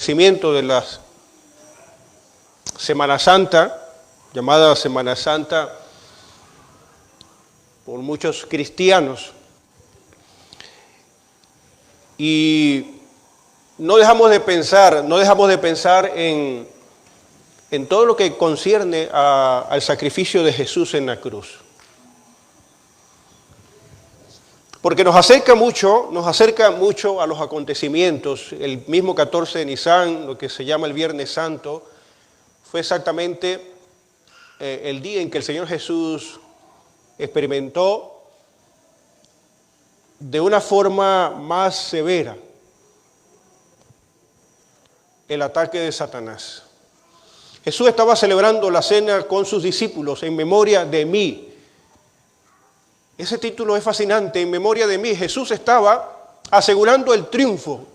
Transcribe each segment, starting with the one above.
acontecimiento de la Semana Santa, llamada Semana Santa por muchos cristianos. Y no dejamos de pensar en todo lo que concierne al sacrificio de Jesús en la cruz. Porque nos acerca mucho a los acontecimientos. El mismo 14 de Nisan, lo que se llama el Viernes Santo, fue exactamente el día en que el Señor Jesús experimentó de una forma más severa el ataque de Satanás. Jesús estaba celebrando la cena con sus discípulos en memoria de mí. Ese título es fascinante, en memoria de mí. Jesús estaba asegurando el triunfo.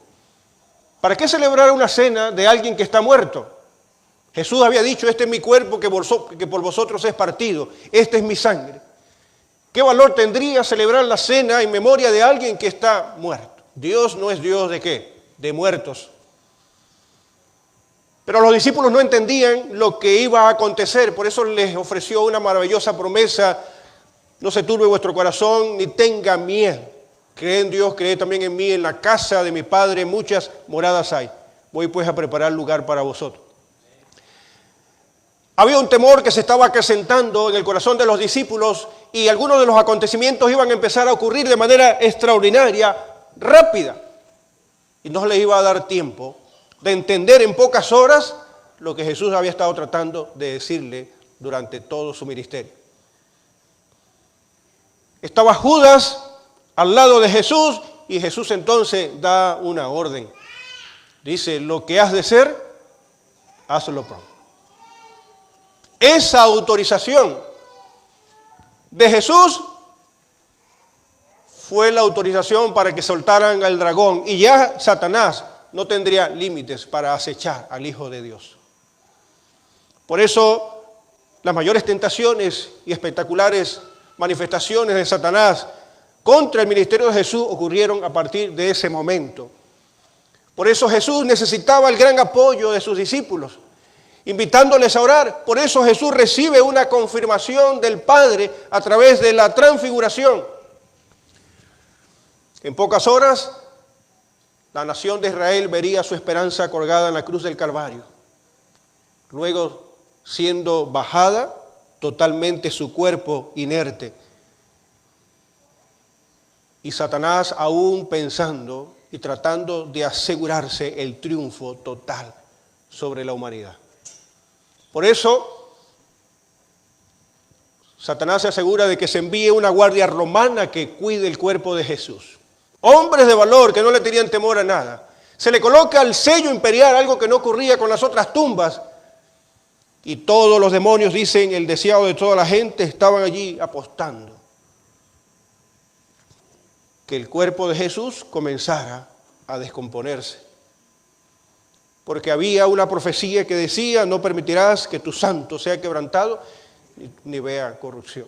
¿Para qué celebrar una cena de alguien que está muerto? Jesús había dicho, este es mi cuerpo que por vosotros es partido, esta es mi sangre. ¿Qué valor tendría celebrar la cena en memoria de alguien que está muerto? Dios no es Dios ¿de qué? De muertos. Pero los discípulos no entendían lo que iba a acontecer, por eso les ofreció una maravillosa promesa: no se turbe vuestro corazón, ni tenga miedo. Cree en Dios, cree también en mí. En la casa de mi Padre muchas moradas hay. Voy pues a preparar lugar para vosotros. Había un temor que se estaba acrecentando en el corazón de los discípulos y algunos de los acontecimientos iban a empezar a ocurrir de manera extraordinaria, rápida. Y no les iba a dar tiempo de entender en pocas horas lo que Jesús había estado tratando de decirle durante todo su ministerio. Estaba Judas al lado de Jesús y Jesús entonces da una orden. Dice, lo que has de hacer, hazlo pronto. Esa autorización de Jesús fue la autorización para que soltaran al dragón y ya Satanás no tendría límites para acechar al Hijo de Dios. Por eso las mayores tentaciones y espectaculares manifestaciones de Satanás contra el ministerio de Jesús ocurrieron a partir de ese momento. Por eso Jesús necesitaba el gran apoyo de sus discípulos, invitándoles a orar. Por eso Jesús recibe una confirmación del Padre a través de la transfiguración. En pocas horas, la nación de Israel vería su esperanza colgada en la cruz del Calvario, luego siendo bajada totalmente su cuerpo inerte. Y Satanás aún pensando y tratando de asegurarse el triunfo total sobre la humanidad. Por eso, Satanás se asegura de que se envíe una guardia romana que cuide el cuerpo de Jesús. Hombres de valor que no le tenían temor a nada. Se le coloca el sello imperial, algo que no ocurría con las otras tumbas. Y todos los demonios, dicen, el deseado de toda la gente, estaban allí apostando que el cuerpo de Jesús comenzara a descomponerse. Porque había una profecía que decía, no permitirás que tu santo sea quebrantado ni vea corrupción.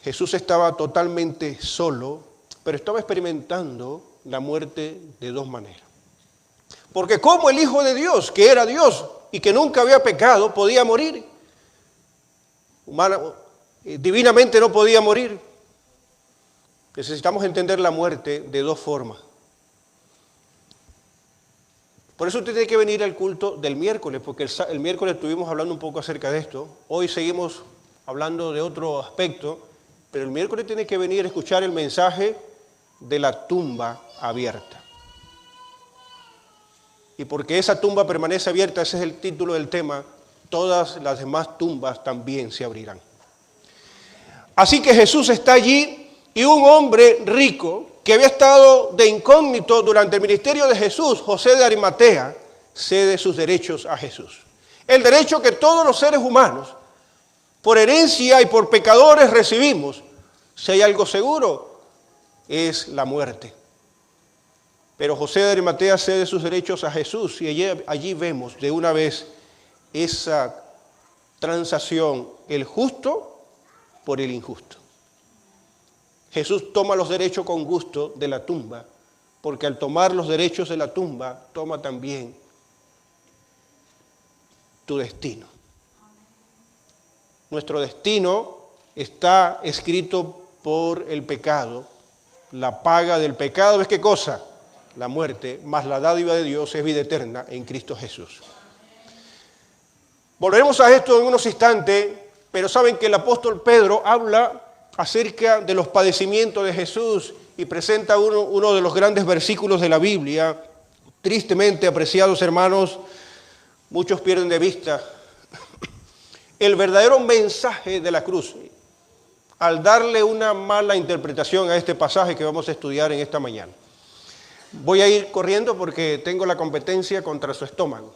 Jesús estaba totalmente solo, pero estaba experimentando la muerte de dos maneras. Porque como el Hijo de Dios, que era Dios y que nunca había pecado, podía morir. Divinamente no podía morir. Necesitamos entender la muerte de dos formas. Por eso usted tiene que venir al culto del miércoles, porque el miércoles estuvimos hablando un poco acerca de esto. Hoy seguimos hablando de otro aspecto, pero el miércoles tiene que venir a escuchar el mensaje de la tumba abierta. Y porque esa tumba permanece abierta, ese es el título del tema, todas las demás tumbas también se abrirán. Así que Jesús está allí y un hombre rico que había estado de incógnito durante el ministerio de Jesús, José de Arimatea, cede sus derechos a Jesús. El derecho que todos los seres humanos, por herencia y por pecadores, recibimos. Si hay algo seguro, es la muerte. Pero José de Arimatea cede sus derechos a Jesús y allí vemos de una vez esa transacción, el justo por el injusto. Jesús toma los derechos con gusto de la tumba porque al tomar los derechos de la tumba, toma también tu destino. Nuestro destino está escrito por el pecado. La paga del pecado es ¿qué cosa? La muerte, mas la dádiva de Dios es vida eterna en Cristo Jesús. Volveremos a esto en unos instantes, pero saben que el apóstol Pedro habla acerca de los padecimientos de Jesús y presenta uno de los grandes versículos de la Biblia. Tristemente, apreciados hermanos, muchos pierden de vista el verdadero mensaje de la cruz al darle una mala interpretación a este pasaje que vamos a estudiar en esta mañana. Voy a ir corriendo porque tengo la competencia contra su estómago.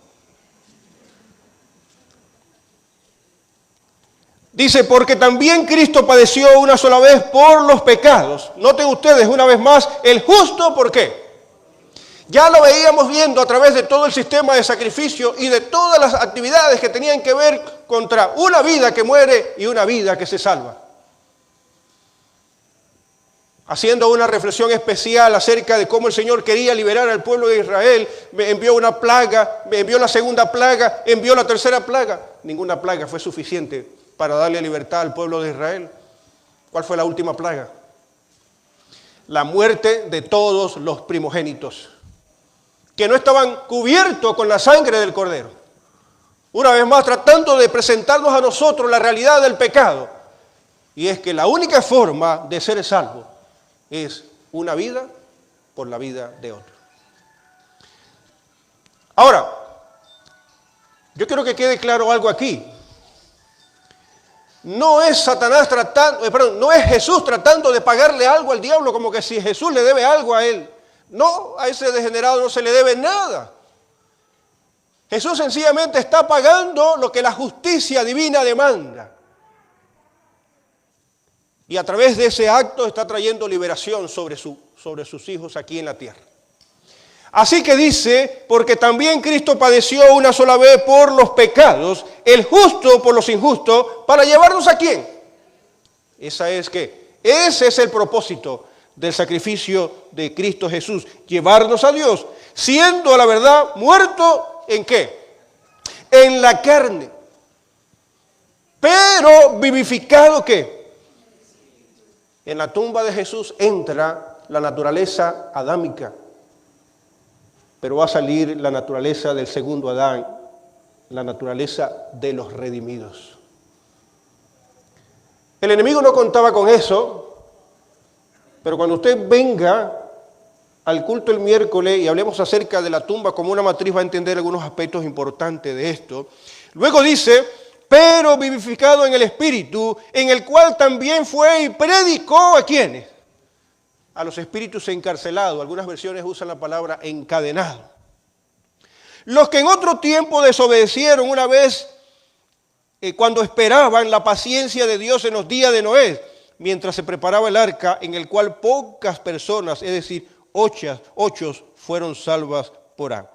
Dice, porque también Cristo padeció una sola vez por los pecados. Noten ustedes una vez más, el justo, ¿por qué? Ya lo veíamos viendo a través de todo el sistema de sacrificio y de todas las actividades que tenían que ver contra una vida que muere y una vida que se salva. Haciendo una reflexión especial acerca de cómo el Señor quería liberar al pueblo de Israel, me envió una plaga, me envió la segunda plaga, envió la tercera plaga. Ninguna plaga fue suficiente para darle libertad al pueblo de Israel. ¿Cuál fue la última plaga? La muerte de todos los primogénitos, que no estaban cubiertos con la sangre del Cordero. Una vez más, tratando de presentarnos a nosotros la realidad del pecado. Y es que la única forma de ser salvo es una vida por la vida de otro. Ahora, yo quiero que quede claro algo aquí. No es no es Jesús tratando de pagarle algo al diablo como que si Jesús le debe algo a él. No, a ese degenerado no se le debe nada. Jesús sencillamente está pagando lo que la justicia divina demanda. Y a través de ese acto está trayendo liberación sobre sus hijos aquí en la tierra. Así que dice, porque también Cristo padeció una sola vez por los pecados, el justo por los injustos, ¿para llevarnos a quién? Ese es el propósito del sacrificio de Cristo Jesús, llevarnos a Dios, siendo a la verdad muerto, ¿en qué? En la carne, pero vivificado, ¿qué? En la tumba de Jesús entra la naturaleza adámica, pero va a salir la naturaleza del segundo Adán, la naturaleza de los redimidos. El enemigo no contaba con eso, pero cuando usted venga al culto el miércoles y hablemos acerca de la tumba como una matriz, va a entender algunos aspectos importantes de esto. Luego dice, pero vivificado en el Espíritu, en el cual también fue y predicó ¿a quiénes? A los espíritus encarcelados. Algunas versiones usan la palabra encadenado. Los que en otro tiempo desobedecieron una vez cuando esperaban la paciencia de Dios en los días de Noé, mientras se preparaba el arca en el cual pocas personas, es decir, 8 fueron salvas por agua.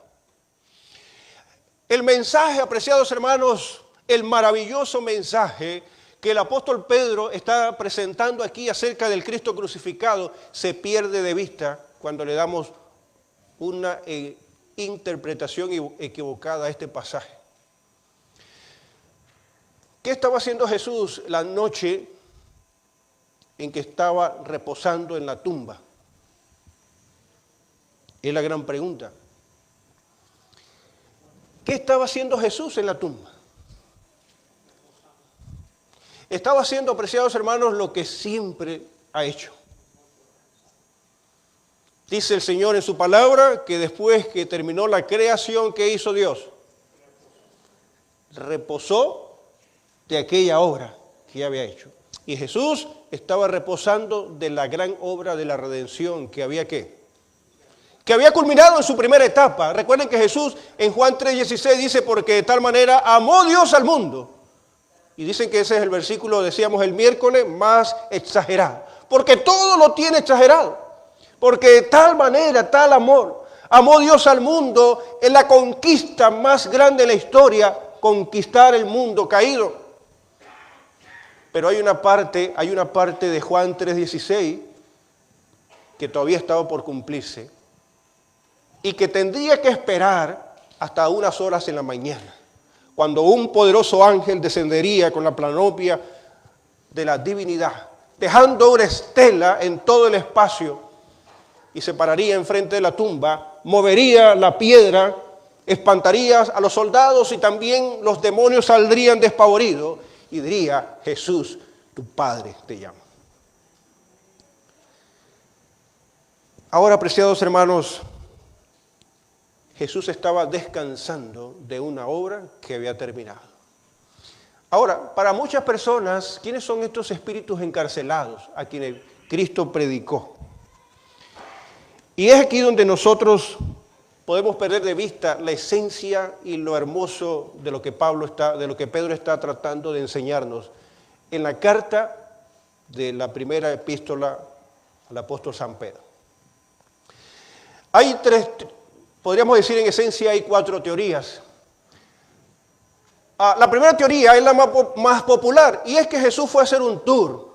El mensaje, apreciados hermanos, el maravilloso mensaje que el apóstol Pedro está presentando aquí acerca del Cristo crucificado, se pierde de vista cuando le damos una interpretación equivocada a este pasaje. ¿Qué estaba haciendo Jesús la noche en que estaba reposando en la tumba? Es la gran pregunta. ¿Qué estaba haciendo Jesús en la tumba? Estaba haciendo, apreciados hermanos, lo que siempre ha hecho. Dice el Señor en su palabra que después que terminó la creación, ¿qué hizo Dios? Reposó de aquella obra que había hecho. Y Jesús estaba reposando de la gran obra de la redención que había ¿qué? Que había culminado en su primera etapa. Recuerden que Jesús en Juan 3:16 dice, porque de tal manera amó Dios al mundo. Y dicen que ese es el versículo, decíamos el miércoles, más exagerado. Porque todo lo tiene exagerado. Porque de tal manera, tal amor, amó Dios al mundo en la conquista más grande de la historia, conquistar el mundo caído. Pero hay una parte de Juan 3:16 que todavía estaba por cumplirse. y que tendría que esperar hasta unas horas en la mañana, cuando un poderoso ángel descendería con la panoplia de la divinidad, dejando una estela en todo el espacio y se pararía enfrente de la tumba, movería la piedra, espantaría a los soldados y también los demonios saldrían despavoridos y diría: Jesús, tu Padre te llama. Ahora, apreciados hermanos, Jesús estaba descansando de una obra que había terminado. Ahora, para muchas personas, ¿quiénes son estos espíritus encarcelados a quienes Cristo predicó? Y es aquí donde nosotros podemos perder de vista la esencia y lo hermoso de lo que Pedro está tratando de enseñarnos en la carta de la primera epístola al apóstol San Pedro. Hay podríamos decir en esencia, hay 4 teorías. La primera teoría es la más popular, y es que Jesús fue a hacer un tour.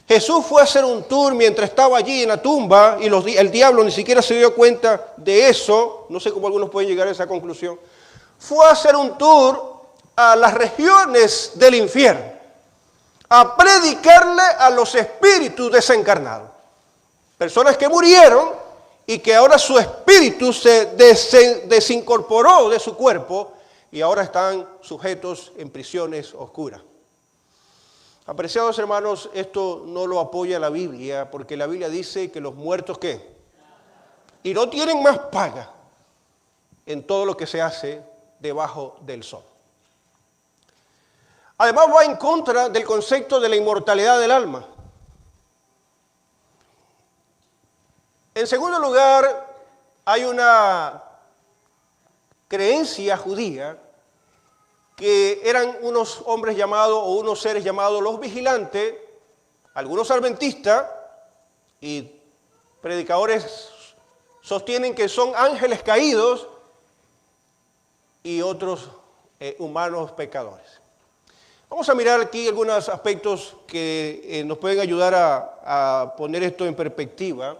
Jesús fue a hacer un tour mientras estaba allí en la tumba, y el diablo ni siquiera se dio cuenta de eso. No sé cómo algunos pueden llegar a esa conclusión. Fue a hacer un tour a las regiones del infierno, a predicarle a los espíritus desencarnados. Personas que murieron y que ahora su espíritu se desincorporó de su cuerpo y ahora están sujetos en prisiones oscuras. Apreciados hermanos, esto no lo apoya la Biblia, porque la Biblia dice que los muertos, ¿qué? Y no tienen más paga en todo lo que se hace debajo del sol. Además, va en contra del concepto de la inmortalidad del alma. En segundo lugar, hay una creencia judía que eran unos hombres llamados o unos seres llamados los vigilantes, algunos adventistas y predicadores sostienen que son ángeles caídos y otros humanos pecadores. Vamos a mirar aquí algunos aspectos que nos pueden ayudar a poner esto en perspectiva.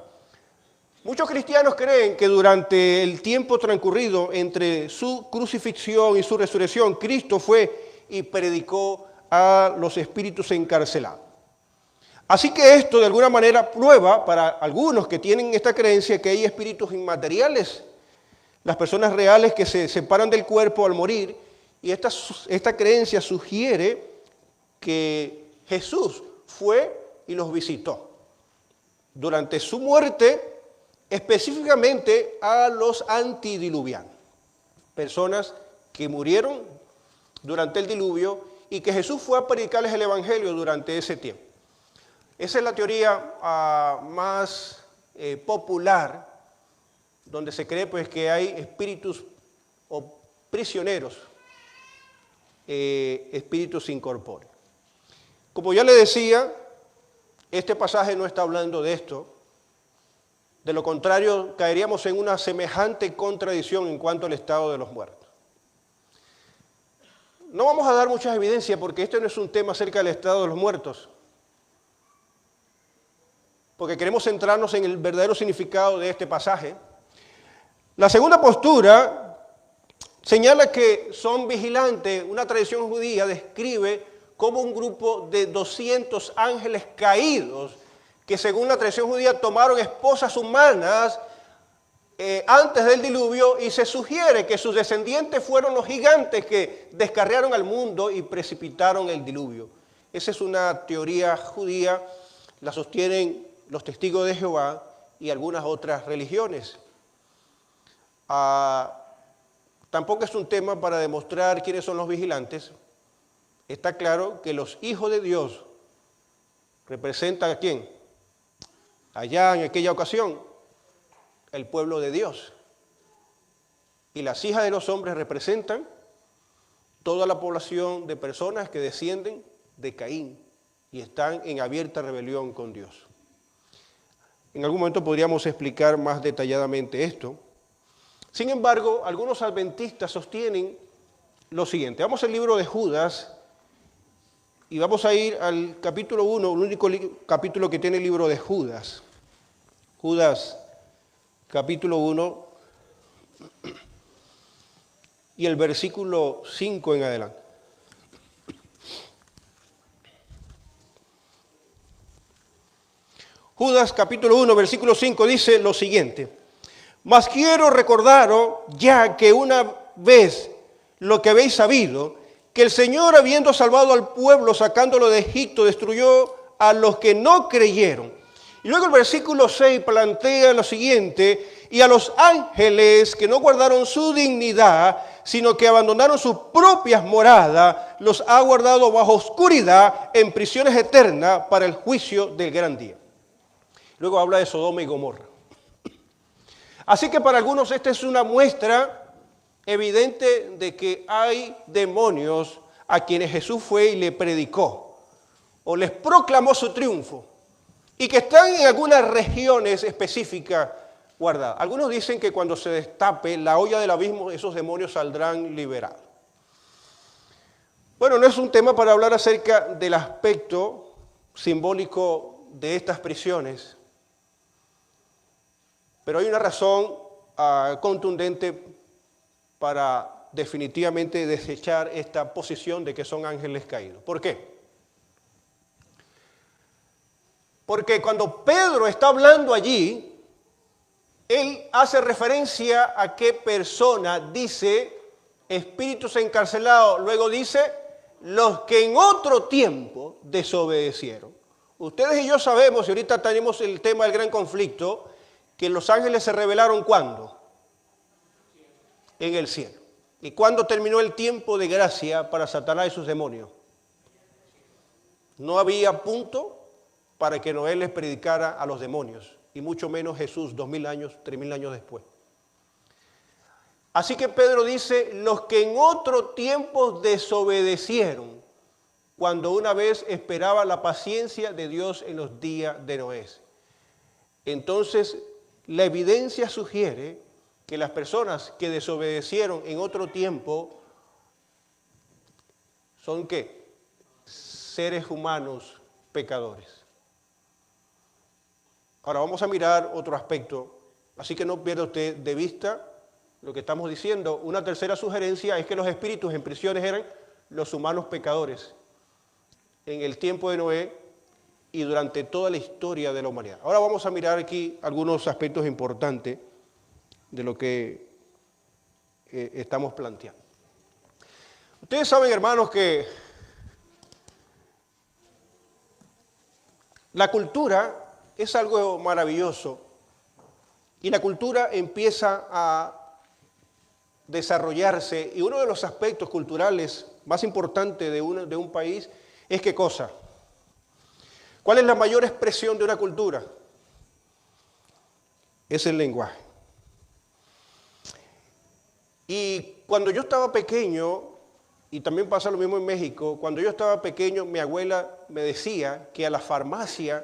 Muchos cristianos creen que durante el tiempo transcurrido entre su crucifixión y su resurrección, Cristo fue y predicó a los espíritus encarcelados. Así que esto de alguna manera prueba para algunos que tienen esta creencia que hay espíritus inmateriales, las personas reales que se separan del cuerpo al morir, y esta creencia sugiere que Jesús fue y los visitó durante su muerte, específicamente a los antidiluvianos, personas que murieron durante el diluvio y que Jesús fue a predicarles el evangelio durante ese tiempo. Esa es la teoría más popular, donde se cree pues que hay espíritus o prisioneros, espíritus incorpóreos. Como ya le decía, este pasaje no está hablando de esto. De lo contrario, caeríamos en una semejante contradicción en cuanto al estado de los muertos. No vamos a dar muchas evidencias porque este no es un tema acerca del estado de los muertos, porque queremos centrarnos en el verdadero significado de este pasaje. La segunda postura señala que son vigilantes. Una tradición judía describe como un grupo de 200 ángeles caídos que según la tradición judía tomaron esposas humanas antes del diluvio, y se sugiere que sus descendientes fueron los gigantes que descarriaron al mundo y precipitaron el diluvio. Esa es una teoría judía, la sostienen los testigos de Jehová y algunas otras religiones. Tampoco es un tema para demostrar quiénes son los vigilantes. Está claro que los hijos de Dios representan ¿a quién? Allá en aquella ocasión, el pueblo de Dios. Y las hijas de los hombres representan toda la población de personas que descienden de Caín y están en abierta rebelión con Dios. En algún momento podríamos explicar más detalladamente esto. Sin embargo, algunos adventistas sostienen lo siguiente. Vamos al libro de Judas y vamos a ir al capítulo 1, el único capítulo que tiene el libro de Judas. Judas, capítulo 1, y el versículo 5 en adelante. Judas capítulo 1, versículo 5 dice lo siguiente: mas quiero recordaros, ya que una vez lo que habéis sabido, que el Señor, habiendo salvado al pueblo, sacándolo de Egipto, destruyó a los que no creyeron. Y luego el versículo 6 plantea lo siguiente: y a los ángeles que no guardaron su dignidad, sino que abandonaron sus propias moradas, los ha guardado bajo oscuridad en prisiones eternas para el juicio del gran día. Luego habla de Sodoma y Gomorra. Así que para algunos esta es una muestra evidente de que hay demonios a quienes Jesús fue y le predicó o les proclamó su triunfo y que están en algunas regiones específicas guardadas. Algunos dicen que cuando se destape la olla del abismo, esos demonios saldrán liberados. Bueno, no es un tema para hablar acerca del aspecto simbólico de estas prisiones, pero hay una razón contundente para definitivamente desechar esta posición de que son ángeles caídos. ¿Por qué? Porque cuando Pedro está hablando allí, él hace referencia a qué persona. Dice espíritus encarcelados, luego dice los que en otro tiempo desobedecieron. Ustedes y yo sabemos, y ahorita tenemos el tema del gran conflicto, que los ángeles se rebelaron ¿cuándo? En el cielo. ¿Y cuándo terminó el tiempo de gracia para Satanás y sus demonios? No había punto para que Noé les predicara a los demonios, y mucho menos Jesús 2000 años, 3000 años después. Así que Pedro dice, los que en otro tiempo desobedecieron, cuando una vez esperaba la paciencia de Dios en los días de Noé. Entonces, la evidencia sugiere que las personas que desobedecieron en otro tiempo son ¿qué? Seres humanos pecadores. Ahora vamos a mirar otro aspecto, así que no pierda usted de vista lo que estamos diciendo. Una tercera sugerencia es que los espíritus en prisiones eran los humanos pecadores en el tiempo de Noé y durante toda la historia de la humanidad. Ahora vamos a mirar aquí algunos aspectos importantes de lo que estamos planteando. Ustedes saben, hermanos, que la cultura es algo maravilloso y la cultura empieza a desarrollarse, y uno de los aspectos culturales más importantes de un país es ¿qué cosa? ¿Cuál es la mayor expresión de una cultura? Es el lenguaje. Y cuando yo estaba pequeño, y también pasa lo mismo en México, cuando yo estaba pequeño mi abuela me decía que a la farmacia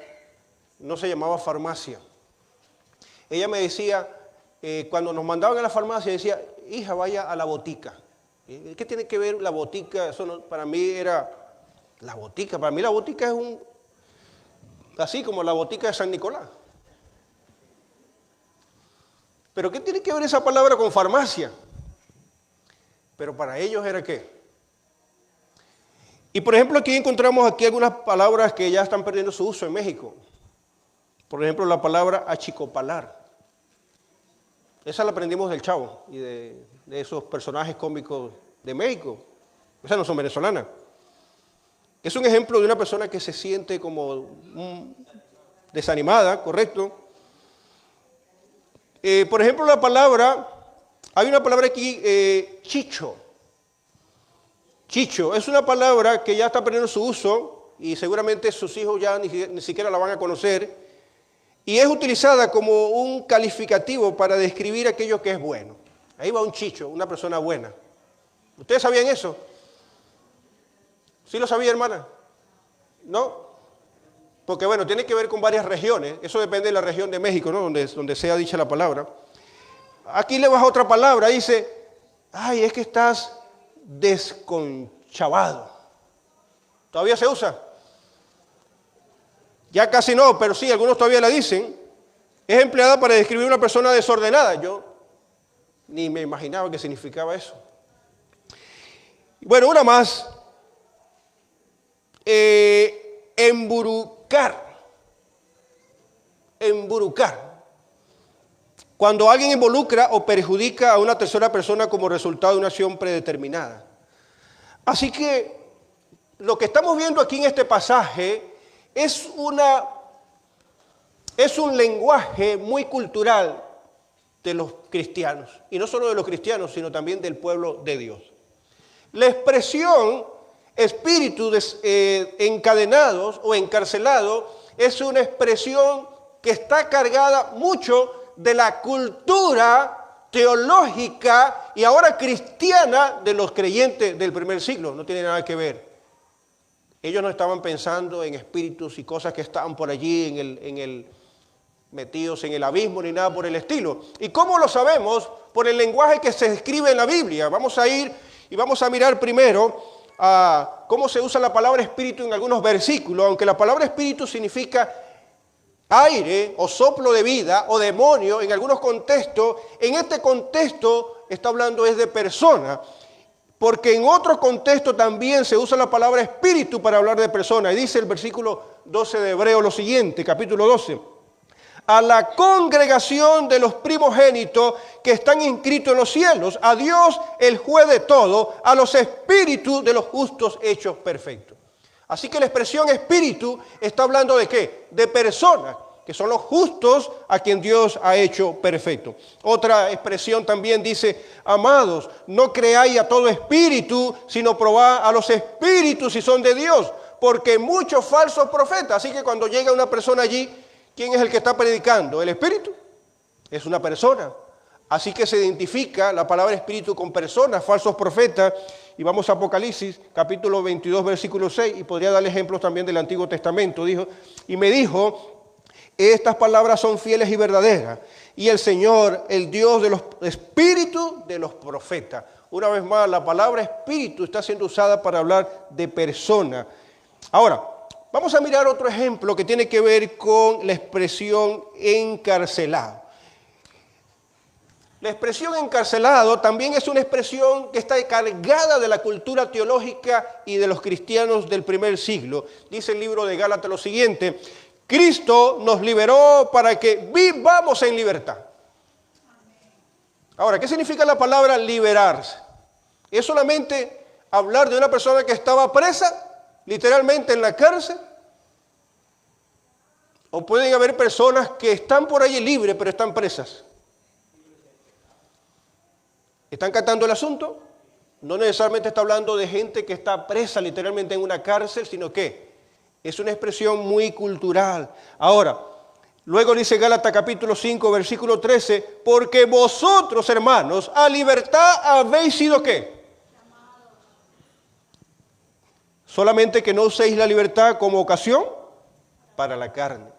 no se llamaba farmacia. Ella me decía, cuando nos mandaban a la farmacia, decía, hija, vaya a la botica. ¿Qué tiene que ver la botica? Eso no, para mí era la botica. Para mí la botica es así como la botica de San Nicolás. Pero ¿qué tiene que ver esa palabra con farmacia? Pero para ellos era ¿qué? Y por ejemplo aquí encontramos algunas palabras que ya están perdiendo su uso en México. Por ejemplo la palabra achicopalar. Esa la aprendimos del Chavo y de esos personajes cómicos de México. Esas no son venezolanas. Es un ejemplo de una persona que se siente como desanimada, ¿correcto? Por ejemplo, hay una palabra aquí, chicho. Chicho es una palabra que ya está perdiendo su uso y seguramente sus hijos ya ni siquiera la van a conocer. Y es utilizada como un calificativo para describir aquello que es bueno. Ahí va un chicho, una persona buena. ¿Ustedes sabían eso? ¿Sí lo sabía, hermana? ¿No? Porque bueno, tiene que ver con varias regiones. Eso depende de la región de México, ¿no? Donde sea dicha la palabra. Aquí le baja otra palabra, dice, ay, es que estás desconchavado. ¿Todavía se usa? Ya casi no, pero sí, algunos todavía la dicen. Es empleada para describir una persona desordenada. Yo ni me imaginaba qué significaba eso. Bueno, una más. Emburucar. Cuando alguien involucra o perjudica a una tercera persona como resultado de una acción predeterminada. Así que lo que estamos viendo aquí en este pasaje es un lenguaje muy cultural de los cristianos. Y no solo de los cristianos, sino también del pueblo de Dios. La expresión espíritu encadenados o encarcelados es una expresión que está cargada mucho de la cultura teológica y ahora cristiana de los creyentes del primer siglo. No tiene nada que ver. Ellos no estaban pensando en espíritus y cosas que estaban por allí metidos en el abismo ni nada por el estilo. ¿Y cómo lo sabemos? Por el lenguaje que se escribe en la Biblia. Vamos a ir y vamos a mirar primero cómo se usa la palabra espíritu en algunos versículos, aunque la palabra espíritu significa aire o soplo de vida o demonio en algunos contextos. En este contexto está hablando es de persona, porque en otro contexto también se usa la palabra espíritu para hablar de persona. Y dice el versículo 12 de Hebreo lo siguiente, capítulo 12. A la congregación de los primogénitos que están inscritos en los cielos, a Dios el juez de todo, a los espíritus de los justos hechos perfectos. Así que la expresión espíritu está hablando ¿de qué? De personas, que son los justos a quien Dios ha hecho perfecto. Otra expresión también dice, amados, no creáis a todo espíritu, sino probad a los espíritus si son de Dios, porque muchos falsos profetas. Así que cuando llega una persona allí, ¿quién es el que está predicando? ¿El espíritu? Es una persona. Así que se identifica la palabra espíritu con personas, falsos profetas. Y vamos a Apocalipsis, capítulo 22, versículo 6, y podría darle ejemplos también del Antiguo Testamento. Y me dijo, estas palabras son fieles y verdaderas. Y el Señor, el Dios de los espíritus de los profetas. Una vez más, la palabra espíritu está siendo usada para hablar de persona. Ahora, vamos a mirar otro ejemplo que tiene que ver con la expresión encarcelado. La expresión encarcelado también es una expresión que está cargada de la cultura teológica y de los cristianos del primer siglo. Dice el libro de Gálatas lo siguiente, Cristo nos liberó para que vivamos en libertad. Ahora, ¿qué significa la palabra liberarse? ¿Es solamente hablar de una persona que estaba presa, literalmente en la cárcel? ¿O pueden haber personas que están por ahí libres, pero están presas? ¿Están captando el asunto? No necesariamente está hablando de gente que está presa literalmente en una cárcel, sino que es una expresión muy cultural. Ahora, luego dice Gálatas capítulo 5, versículo 13, porque vosotros, hermanos, a libertad habéis sido ¿qué? Solamente que no uséis la libertad como ocasión para la carne.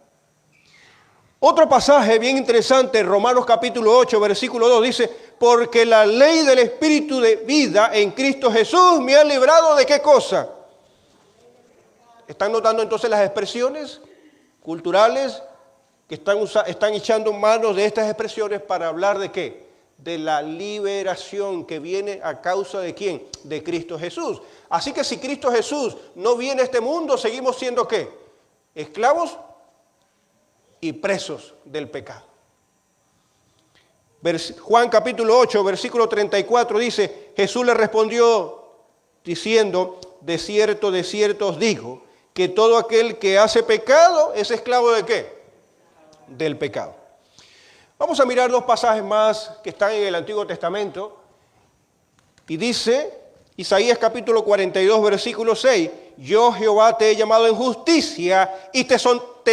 Otro pasaje bien interesante, Romanos capítulo 8, versículo 2, dice, porque la ley del Espíritu de vida en Cristo Jesús me ha librado ¿de qué cosa? ¿Están notando entonces las expresiones culturales que están echando manos de estas expresiones para hablar de qué? De la liberación que viene a causa de ¿quién? De Cristo Jesús. Así que si Cristo Jesús no viene a este mundo, seguimos siendo ¿qué? Esclavos y presos del pecado. Juan capítulo 8, versículo 34 dice, Jesús le respondió diciendo, de cierto os digo, que todo aquel que hace pecado es esclavo ¿de qué? Del pecado. Vamos a mirar dos pasajes más que están en el Antiguo Testamento. Y dice, Isaías capítulo 42, versículo 6, yo Jehová te he llamado en justicia y te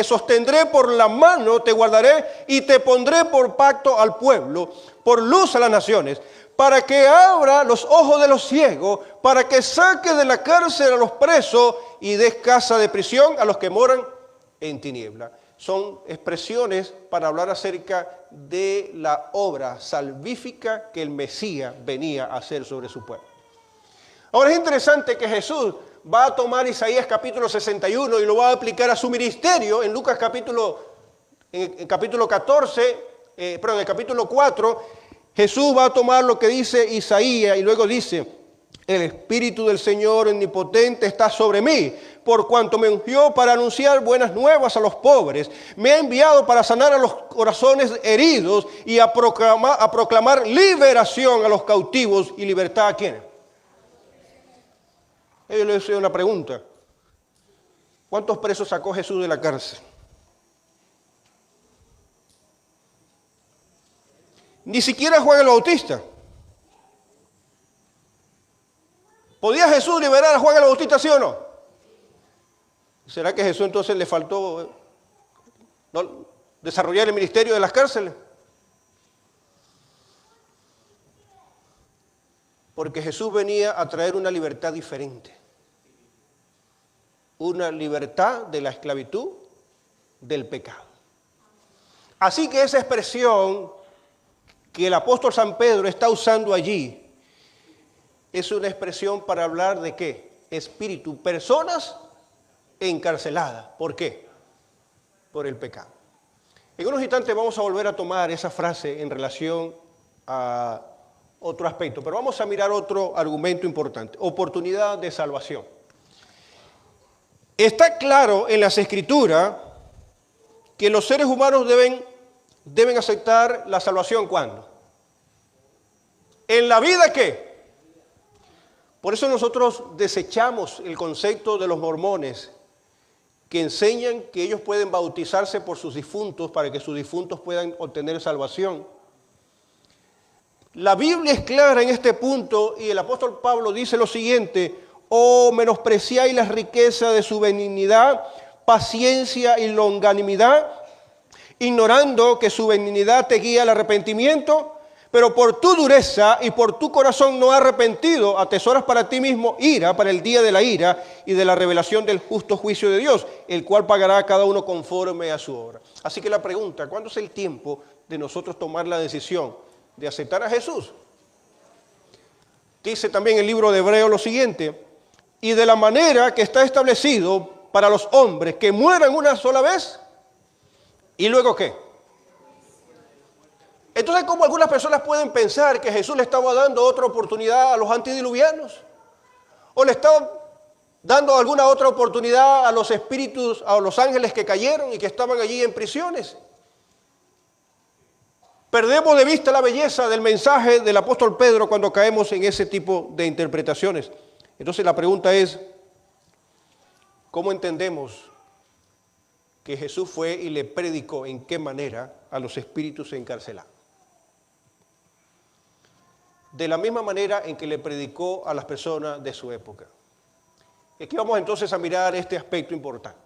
sostendré por la mano, te guardaré y te pondré por pacto al pueblo, por luz a las naciones, para que abra los ojos de los ciegos, para que saque de la cárcel a los presos y des casa de prisión a los que moran en tiniebla. Son expresiones para hablar acerca de la obra salvífica que el Mesías venía a hacer sobre su pueblo. Ahora es interesante que Jesús va a tomar Isaías capítulo 61 y lo va a aplicar a su ministerio en Lucas capítulo 4. Jesús va a tomar lo que dice Isaías y luego dice, El Espíritu del Señor Omnipotente está sobre mí, por cuanto me ungió para anunciar buenas nuevas a los pobres. Me ha enviado para sanar a los corazones heridos y a proclamar liberación a los cautivos y libertad a ¿quiénes? Yo le hice una pregunta. ¿Cuántos presos sacó Jesús de la cárcel? Ni siquiera Juan el Bautista. ¿Podía Jesús liberar a Juan el Bautista, sí o no? ¿Será que a Jesús entonces le faltó desarrollar el ministerio de las cárceles? Porque Jesús venía a traer una libertad diferente. Una libertad de la esclavitud del pecado. Así que esa expresión que el apóstol San Pedro está usando allí es una expresión para hablar de ¿qué? Espíritu, personas encarceladas. ¿Por qué? Por el pecado. En unos instantes vamos a volver a tomar esa frase en relación a otro aspecto, pero vamos a mirar otro argumento importante, oportunidad de salvación. Está claro en las Escrituras que los seres humanos deben aceptar la salvación ¿cuándo? ¿En la vida qué? Por eso nosotros desechamos el concepto de los mormones que enseñan que ellos pueden bautizarse por sus difuntos para que sus difuntos puedan obtener salvación. La Biblia es clara en este punto y el apóstol Pablo dice lo siguiente: «Oh, menospreciáis las riquezas de su benignidad, paciencia y longanimidad, ignorando que su benignidad te guía al arrepentimiento, pero por tu dureza y por tu corazón no arrepentido, atesoras para ti mismo ira para el día de la ira y de la revelación del justo juicio de Dios, el cual pagará a cada uno conforme a su obra». Así que la pregunta, ¿cuándo es el tiempo de nosotros tomar la decisión de aceptar a Jesús? Dice también el libro de Hebreos lo siguiente: «Y de la manera que está establecido para los hombres que mueran una sola vez, ¿y luego qué?». Entonces, ¿cómo algunas personas pueden pensar que Jesús le estaba dando otra oportunidad a los antediluvianos? ¿O le estaba dando alguna otra oportunidad a los espíritus, a los ángeles que cayeron y que estaban allí en prisiones? Perdemos de vista la belleza del mensaje del apóstol Pedro cuando caemos en ese tipo de interpretaciones. Entonces la pregunta es, ¿cómo entendemos que Jesús fue y le predicó en qué manera a los espíritus encarcelados? De la misma manera en que le predicó a las personas de su época. Y aquí vamos entonces a mirar este aspecto importante.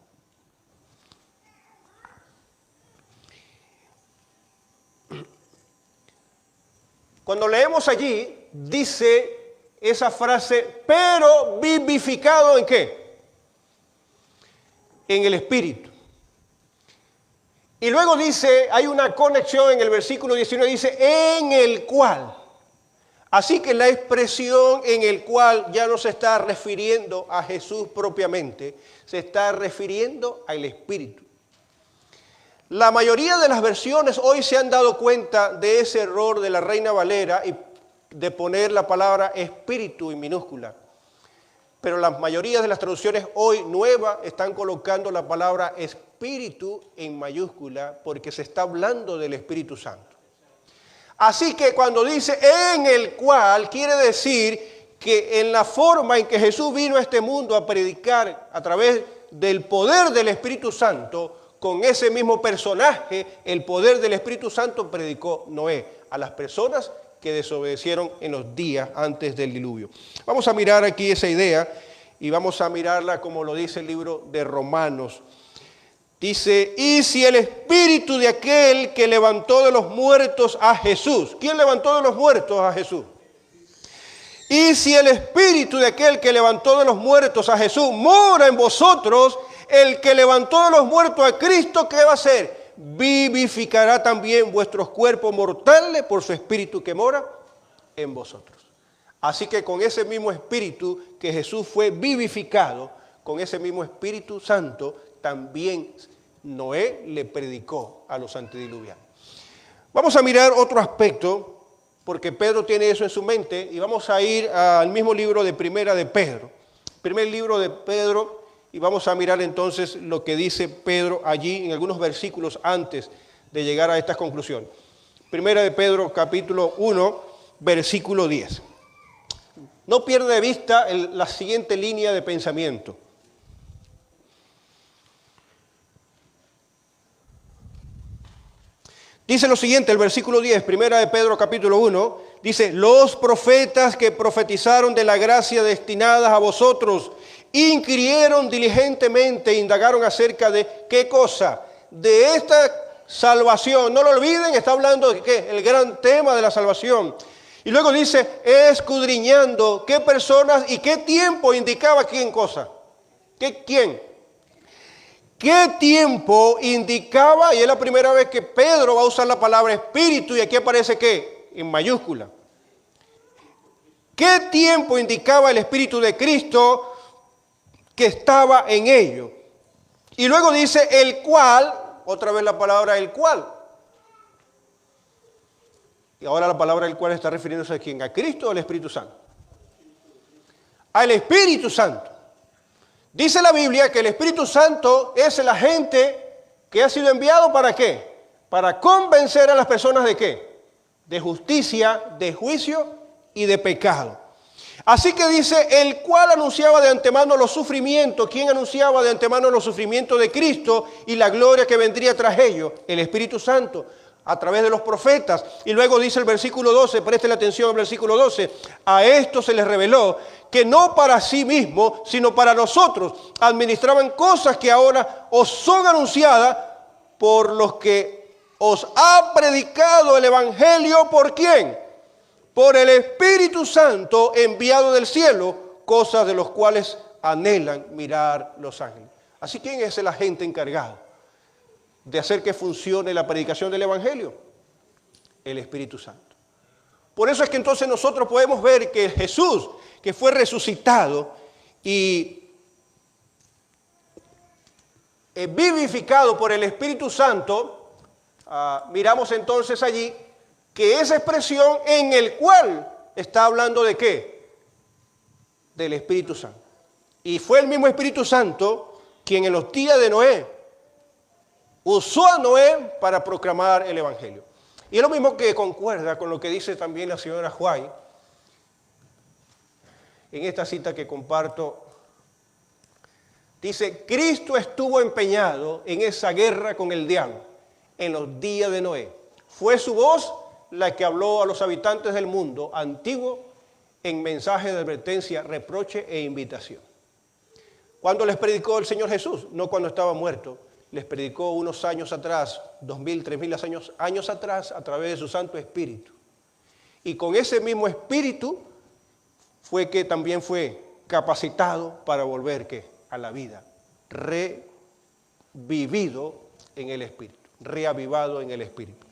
Cuando leemos allí, dice esa frase, pero vivificado ¿en qué? En el Espíritu. Y luego dice, hay una conexión en el versículo 19, dice, en el cual. Así que la expresión en el cual ya no se está refiriendo a Jesús propiamente, se está refiriendo al Espíritu. La mayoría de las versiones hoy se han dado cuenta de ese error de la Reina Valera y de poner la palabra Espíritu en minúscula. Pero la mayoría de las traducciones hoy nuevas están colocando la palabra Espíritu en mayúscula porque se está hablando del Espíritu Santo. Así que cuando dice en el cual, quiere decir que en la forma en que Jesús vino a este mundo a predicar a través del poder del Espíritu Santo, con ese mismo personaje, el poder del Espíritu Santo predicó Noé a las personas que desobedecieron en los días antes del diluvio. Vamos a mirar aquí esa idea y vamos a mirarla como lo dice el libro de Romanos. Dice, y si el espíritu de aquel que levantó de los muertos a Jesús. ¿Quién levantó de los muertos a Jesús? Y si el espíritu de aquel que levantó de los muertos a Jesús mora en vosotros, el que levantó de los muertos a Cristo, ¿qué va a hacer? Vivificará también vuestros cuerpos mortales por su espíritu que mora en vosotros. Así que con ese mismo espíritu que Jesús fue vivificado, con ese mismo Espíritu Santo, también Noé le predicó a los antediluvianos. Vamos a mirar otro aspecto, porque Pedro tiene eso en su mente, y vamos a ir al mismo libro de Primera de Pedro. Primer libro de Pedro, y vamos a mirar entonces lo que dice Pedro allí en algunos versículos antes de llegar a esta conclusión. Primera de Pedro, capítulo 1, versículo 10. No pierda de vista la siguiente línea de pensamiento. Dice lo siguiente, el versículo 10, Primera de Pedro capítulo 1, dice, los profetas que profetizaron de la gracia destinada a vosotros, inquirieron diligentemente, indagaron acerca de ¿qué cosa? De esta salvación. No lo olviden, está hablando de ¿qué? El gran tema de la salvación. Y luego dice, escudriñando qué personas y qué tiempo indicaba quién cosa. ¿Quién? ¿Qué tiempo indicaba? Y es la primera vez que Pedro va a usar la palabra espíritu, y aquí aparece ¿qué? En mayúscula. ¿Qué tiempo indicaba el Espíritu de Cristo que estaba en ello? Y luego dice el cual, otra vez la palabra el cual. Y ahora la palabra el cual está refiriéndose a quién, a Cristo o al Espíritu Santo. Al Espíritu Santo. Dice la Biblia que el Espíritu Santo es el agente que ha sido enviado ¿para qué? Para convencer a las personas ¿de qué? De justicia, de juicio y de pecado. Así que dice, el cual anunciaba de antemano los sufrimientos. ¿Quién anunciaba de antemano los sufrimientos de Cristo y la gloria que vendría tras ellos? El Espíritu Santo, a través de los profetas. Y luego dice el versículo 12, presten atención al versículo 12, a esto se les reveló que no para sí mismo, sino para nosotros, administraban cosas que ahora os son anunciadas por los que os ha predicado el Evangelio. ¿Por quién? Por el Espíritu Santo enviado del cielo, cosas de los cuales anhelan mirar los ángeles. Así, ¿quién es el agente encargado de hacer que funcione la predicación del Evangelio? El Espíritu Santo. Por eso es que entonces nosotros podemos ver que Jesús, que fue resucitado y vivificado por el Espíritu Santo, miramos entonces allí que esa expresión en el cual está hablando ¿de qué? Del Espíritu Santo. Y fue el mismo Espíritu Santo quien en los días de Noé usó a Noé para proclamar el Evangelio. Y es lo mismo que concuerda con lo que dice también la señora White en esta cita que comparto. Dice, Cristo estuvo empeñado en esa guerra con el diablo en los días de Noé. Fue su voz la que habló a los habitantes del mundo antiguo en mensaje de advertencia, reproche e invitación. ¿Cuándo les predicó el Señor Jesús? No cuando estaba muerto. Les predicó unos años atrás, 2000, 3000 años atrás, a través de su Santo Espíritu. Y con ese mismo Espíritu fue que también fue capacitado para volver ¿qué? A la vida, revivido en el Espíritu, reavivado en el Espíritu.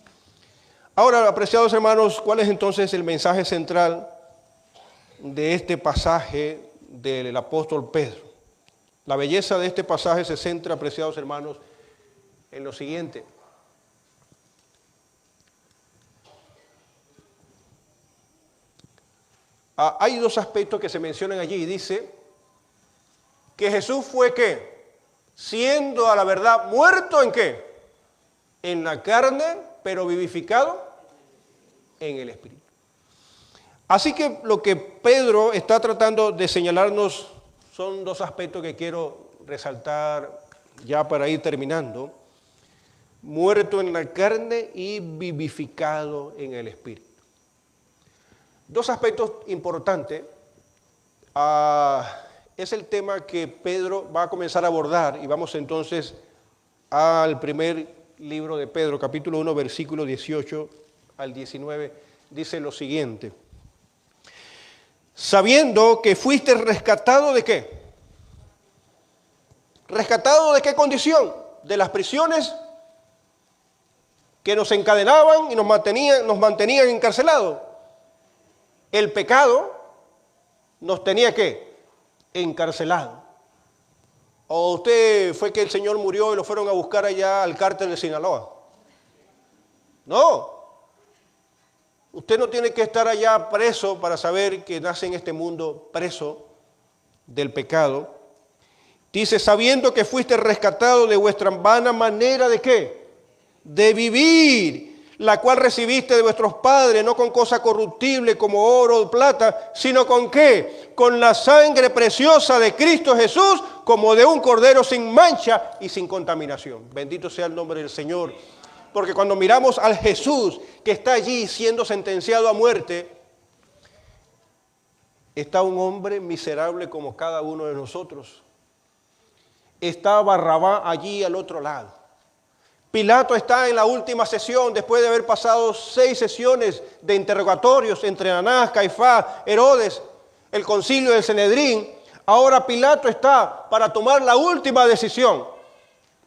Ahora, apreciados hermanos, ¿cuál es entonces el mensaje central de este pasaje del apóstol Pedro? La belleza de este pasaje se centra, apreciados hermanos, en lo siguiente. Hay dos aspectos que se mencionan allí. Dice que Jesús fue ¿qué? Siendo a la verdad muerto ¿en qué? En la carne, pero vivificado en el Espíritu. Así que lo que Pedro está tratando de señalarnos son dos aspectos que quiero resaltar ya para ir terminando. Muerto en la carne y vivificado en el Espíritu. Dos aspectos importantes. Es el tema que Pedro va a comenzar a abordar, y vamos entonces al primer libro de Pedro, capítulo 1, versículo 18 al 19, dice lo siguiente. Sabiendo que fuiste rescatado ¿de qué? ¿Rescatado de qué condición? De las prisiones que nos encadenaban y nos mantenían encarcelados. El pecado nos tenía ¿qué? Encarcelado. ¿O usted fue que el Señor murió y lo fueron a buscar allá al cártel de Sinaloa? No. Usted no tiene que estar allá preso para saber que nace en este mundo preso del pecado. Dice, sabiendo que fuiste rescatado de vuestra vana manera de ¿qué? De vivir, la cual recibiste de vuestros padres, no con cosa corruptible como oro o plata, sino con ¿qué? Con la sangre preciosa de Cristo Jesús, como de un cordero sin mancha y sin contaminación. Bendito sea el nombre del Señor. Porque cuando miramos al Jesús que está allí siendo sentenciado a muerte, está un hombre miserable como cada uno de nosotros. Está Barrabás allí al otro lado. Pilato está en la última sesión, después de haber pasado 6 sesiones de interrogatorios entre Anás, Caifás, Herodes, el concilio del Sanedrín. Ahora Pilato está para tomar la última decisión.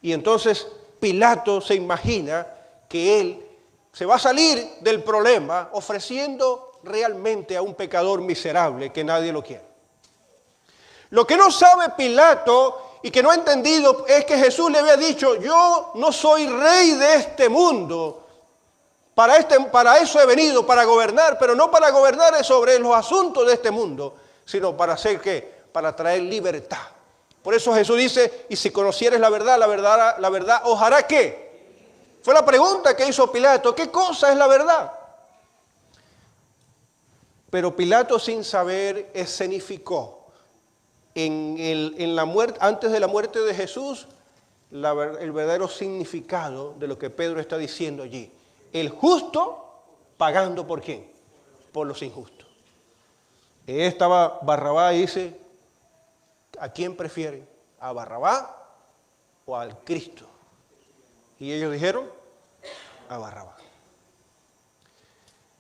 Y entonces Pilato se imagina que él se va a salir del problema ofreciendo realmente a un pecador miserable que nadie lo quiere. Lo que no sabe Pilato y que no ha entendido es que Jesús le había dicho, yo no soy rey de este mundo, para eso he venido, para gobernar, pero no para gobernar sobre los asuntos de este mundo, sino para hacer ¿qué? Para traer libertad. Por eso Jesús dice, y si conocieres la verdad os hará ¿qué? Fue la pregunta que hizo Pilato, ¿qué cosa es la verdad? Pero Pilato sin saber escenificó en la muerte, antes de la muerte de Jesús, el verdadero significado de lo que Pedro está diciendo allí. El justo pagando ¿por quién? Por los injustos. Estaba Barrabás y dice, ¿a quién prefieren? ¿A Barrabás o al Cristo? Y ellos dijeron, a Barrabás.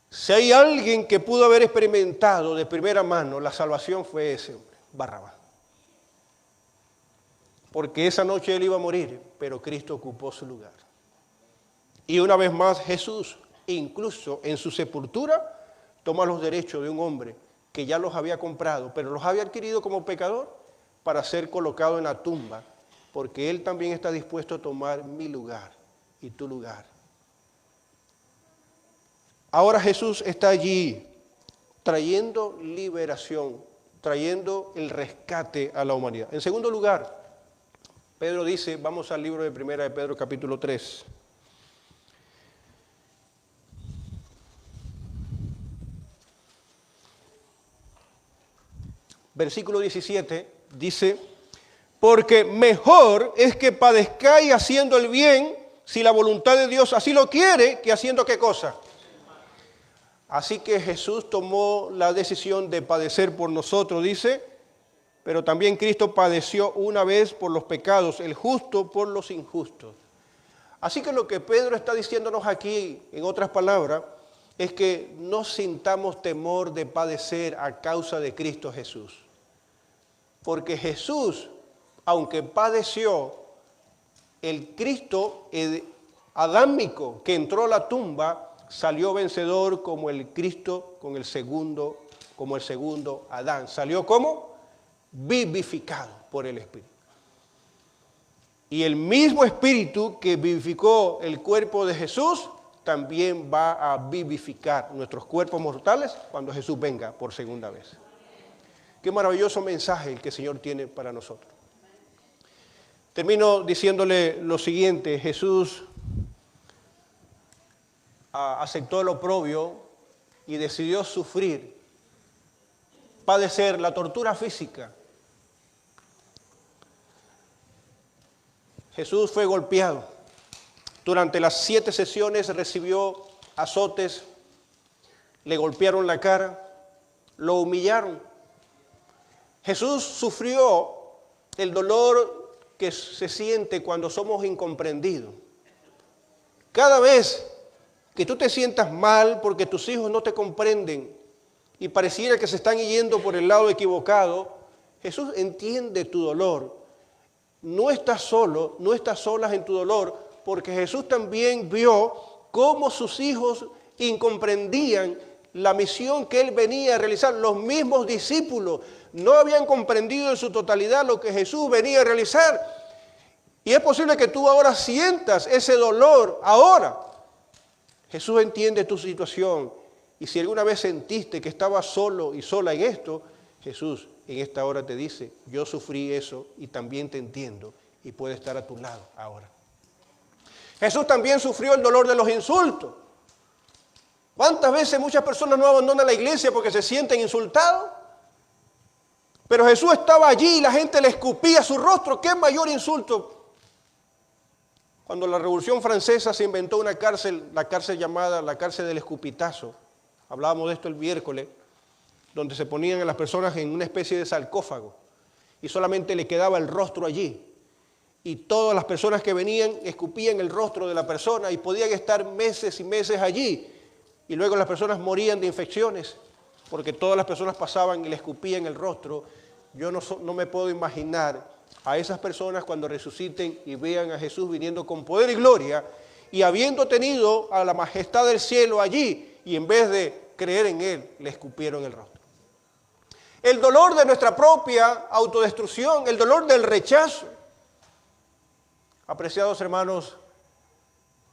Si hay alguien que pudo haber experimentado de primera mano la salvación fue ese hombre, Barrabás. Porque esa noche él iba a morir, pero Cristo ocupó su lugar. Y una vez más Jesús, incluso en su sepultura, toma los derechos de un hombre que ya los había comprado, pero los había adquirido como pecador para ser colocado en la tumba, porque él también está dispuesto a tomar mi lugar y tu lugar. Ahora Jesús está allí trayendo liberación, trayendo el rescate a la humanidad. En segundo lugar, Pedro dice, vamos al libro de Primera de Pedro, capítulo 3. Versículo 17 dice, porque mejor es que padezcáis haciendo el bien, si la voluntad de Dios así lo quiere, que haciendo ¿qué cosa? Así que Jesús tomó la decisión de padecer por nosotros, dice, pero también Cristo padeció una vez por los pecados, el justo por los injustos. Así que lo que Pedro está diciéndonos aquí, en otras palabras, es que no sintamos temor de padecer a causa de Cristo Jesús. Porque Jesús, aunque padeció, el Cristo adámico que entró a la tumba, salió vencedor como el Cristo, como el segundo Adán. ¿Salió cómo? Vivificado por el Espíritu. Y el mismo Espíritu que vivificó el cuerpo de Jesús, también va a vivificar nuestros cuerpos mortales cuando Jesús venga por segunda vez. Qué maravilloso mensaje el que el Señor tiene para nosotros. Termino diciéndole lo siguiente, Jesús aceptó el oprobio y decidió sufrir, padecer la tortura física. Jesús fue golpeado. Durante las 7 sesiones recibió azotes, le golpearon la cara, lo humillaron. Jesús sufrió el dolor que se siente cuando somos incomprendidos. Cada vez que tú te sientas mal porque tus hijos no te comprenden y pareciera que se están yendo por el lado equivocado, Jesús entiende tu dolor. No estás solo, no estás solas en tu dolor, porque Jesús también vio cómo sus hijos incomprendían la misión que Él venía a realizar. Los mismos discípulos no habían comprendido en su totalidad lo que Jesús venía a realizar. Y es posible que tú ahora sientas ese dolor ahora. Jesús entiende tu situación Y si alguna vez sentiste que estabas solo y sola en esto, Jesús en esta hora te dice, yo sufrí eso y también te entiendo y puedo estar a tu lado ahora. Jesús también sufrió el dolor de los insultos. ¿Cuántas veces muchas personas no abandonan la iglesia porque se sienten insultados? Pero Jesús estaba allí y la gente le escupía su rostro. ¿Qué mayor insulto? Cuando la Revolución Francesa se inventó una cárcel, la cárcel llamada la cárcel del escupitazo. Hablábamos de esto el miércoles, donde se ponían a las personas en una especie de sarcófago y solamente le quedaba el rostro allí. Y todas las personas que venían escupían el rostro de la persona y podían estar meses y meses allí. Y luego las personas morían de infecciones porque todas las personas pasaban y le escupían el rostro. Yo no me puedo imaginar a esas personas cuando resuciten y vean a Jesús viniendo con poder y gloria y habiendo tenido a la majestad del cielo allí y en vez de creer en Él, le escupieron el rostro. El dolor de nuestra propia autodestrucción, el dolor del rechazo. Apreciados hermanos,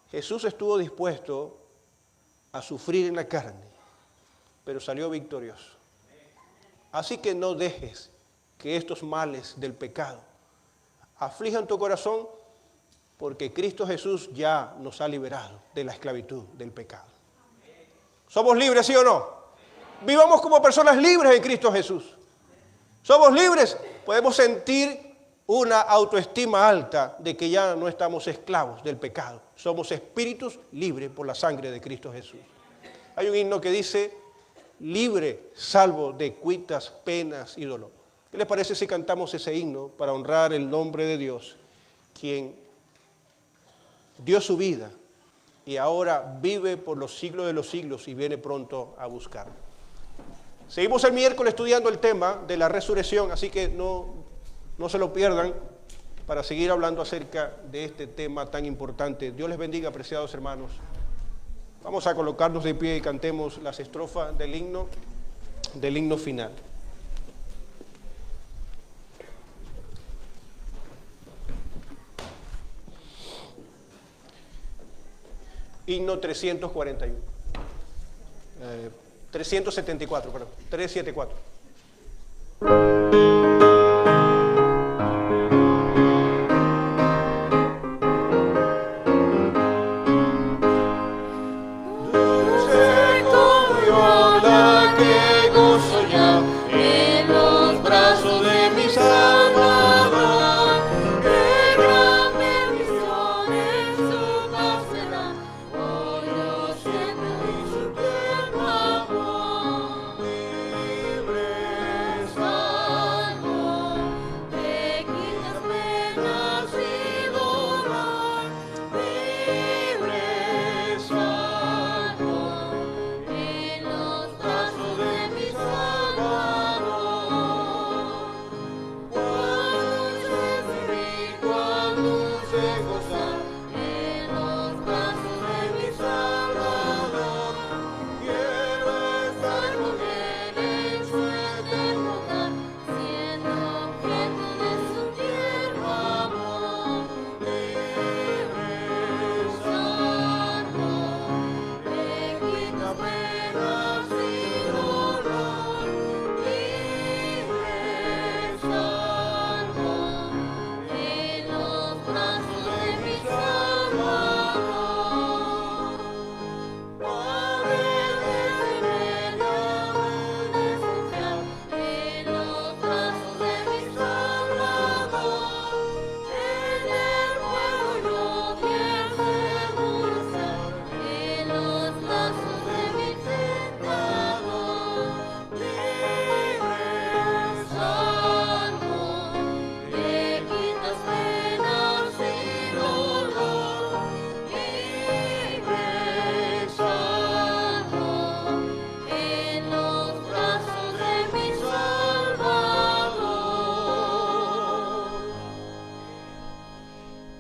Jesús estuvo dispuesto a sufrir en la carne, pero salió victorioso. Así que no dejes que estos males del pecado aflijan tu corazón, porque Cristo Jesús ya nos ha liberado de la esclavitud del pecado. ¿Somos libres, sí o no? Vivamos como personas libres en Cristo Jesús. ¿Somos libres? Podemos sentir una autoestima alta de que ya no estamos esclavos del pecado. Somos espíritus libres por la sangre de Cristo Jesús. Hay un himno que dice, libre, salvo de cuitas, penas y dolor. ¿Qué les parece si cantamos ese himno para honrar el nombre de Dios, quien dio su vida y ahora vive por los siglos de los siglos y viene pronto a buscar? Seguimos el miércoles estudiando el tema de la resurrección, así que no se lo pierdan para seguir hablando acerca de este tema tan importante. Dios les bendiga, apreciados hermanos. Vamos a colocarnos de pie y cantemos las estrofas del himno final. Himno 341. 374, perdón. 374.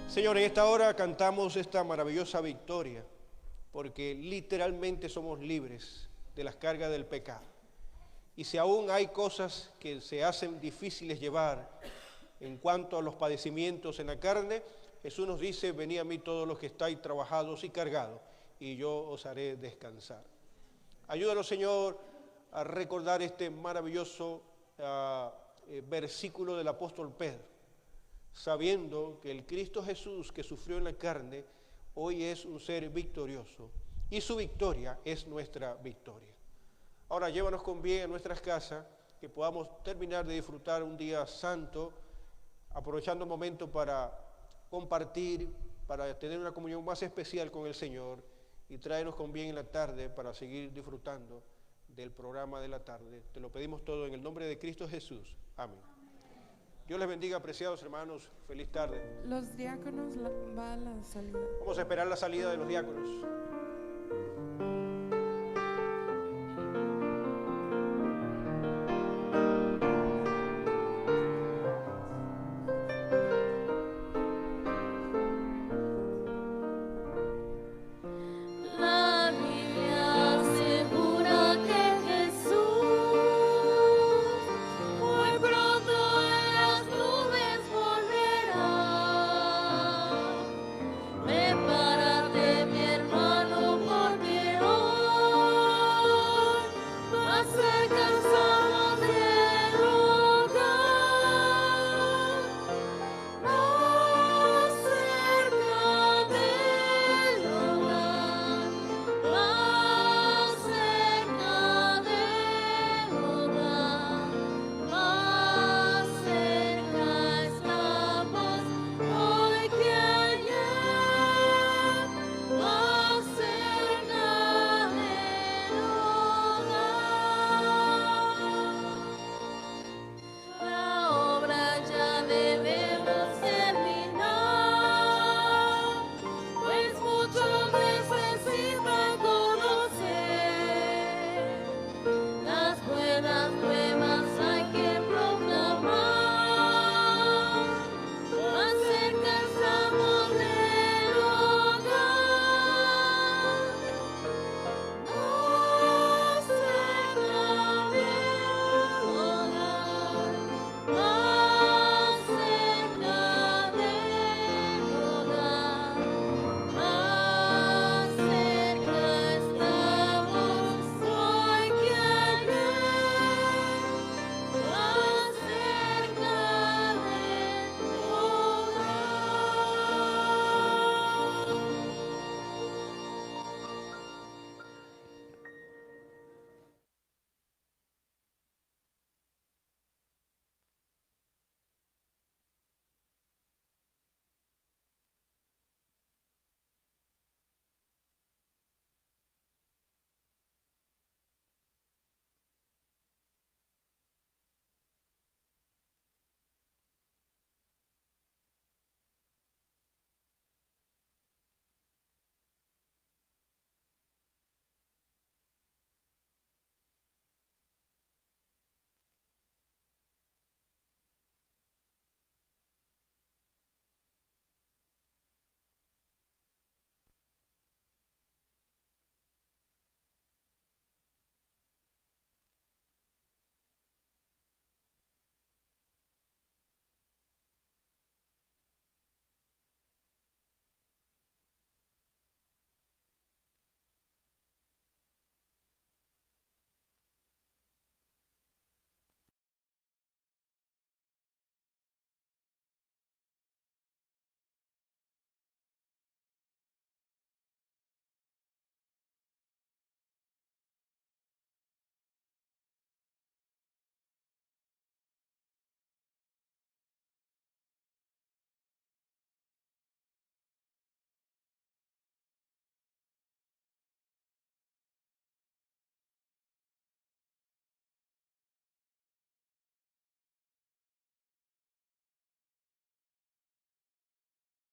Señor, en esta hora cantamos esta maravillosa victoria, porque literalmente somos libres de las cargas del pecado. Y si aún hay cosas que se hacen difíciles llevar en cuanto a los padecimientos en la carne, Jesús nos dice, venid a mí todos los que estáis trabajados y cargados, y yo os haré descansar. Ayúdanos, Señor, a recordar este maravilloso versículo del apóstol Pedro, sabiendo que el Cristo Jesús que sufrió en la carne hoy es un ser victorioso y su victoria es nuestra victoria. Ahora llévanos con bien a nuestras casas, que podamos terminar de disfrutar un día santo, aprovechando el momento para compartir, para tener una comunión más especial con el Señor, y tráenos con bien en la tarde para seguir disfrutando del programa de la tarde. Te lo pedimos todo en el nombre de Cristo Jesús. Amén. Dios les bendiga, apreciados hermanos. Feliz tarde. Los diáconos van a la salida. Vamos a esperar la salida de los diáconos.